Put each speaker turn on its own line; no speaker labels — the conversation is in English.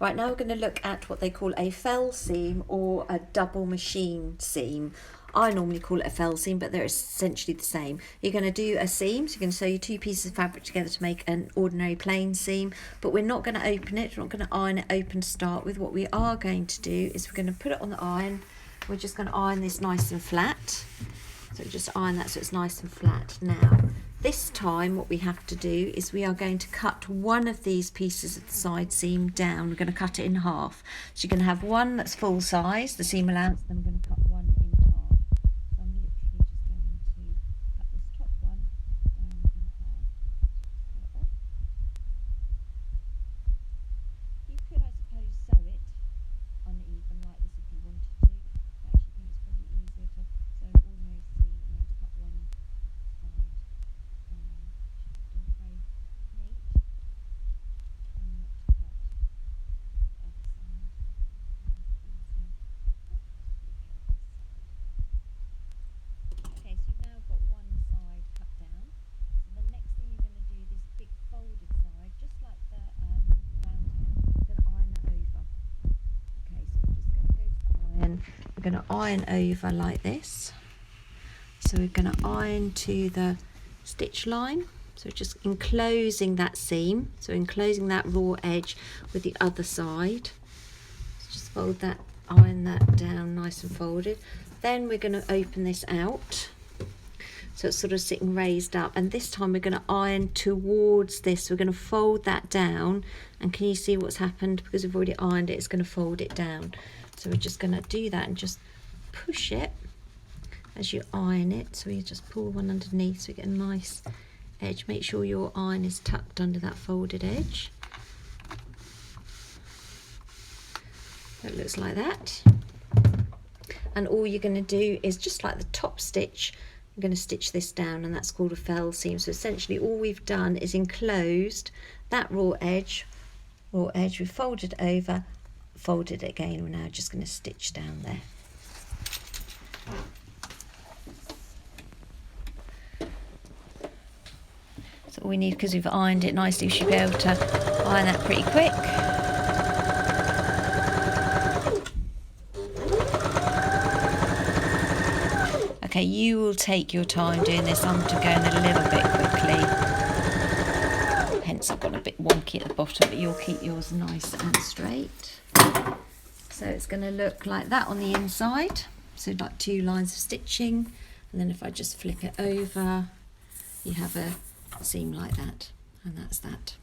Right, now we're going to look at what they call a fell seam or a double machine seam. I normally call it a fell seam, but they're essentially the same. You're going to do a seam, so you're going to sew your two pieces of fabric together to make an ordinary plain seam, but we're not going to open it, we're not going to iron it open to start with. What we are going to do is we're going to put it on the iron. We're just going to iron this nice and flat. So just iron that so it's nice and flat. Now, this time what we have to do is we are going to cut one of these pieces of the side seam down. We're going to cut it in half. So you're going to have one that's full size, the seam allowance, then we're going to cut one in half. So I'm literally just going to cut this top one down in half. Like that. You could, I suppose, sew it uneven like this if you wanted to. I actually think it's probably easier to sew an ordinary seam and then cut one side. Very neat. Try not to cut the other side. Okay, so you've now got one side cut down. So the next thing you're going to do, this big folded side, just like the round hem, you're going to iron it over. Okay, so we're just going to go to the iron. We're going to iron over like this. So we're going to iron to the stitch line. So just enclosing that seam, so enclosing that raw edge with the other side. So just fold that, iron that down nice and folded. Then we're going to open this out, so it's sort of sitting raised up, and this time we're going to iron towards this. We're going to fold that down, and can you see what's happened? Because we've already ironed it, it's going to fold it down. So we're just going to do that and just push it as you iron it. So you just pull one underneath so we get a nice edge. Make sure your iron is tucked under that folded edge. It looks like that. And all you're going to do is, just like the top stitch, I'm going to stitch this down, and that's called a fell seam. So essentially all we've done is enclosed that raw edge, we've folded it over, folded it again. We're now just going to stitch down there. So all we need, because we've ironed it nicely, we should be able to iron that pretty quick. Okay, you will take your time doing this. I'm going a little bit quickly. Hence I've got a bit wonky at the bottom, but you'll keep yours nice and straight. So it's going to look like that on the inside. So like two lines of stitching, and then if I just flip it over, you have a seam like that, and that's that.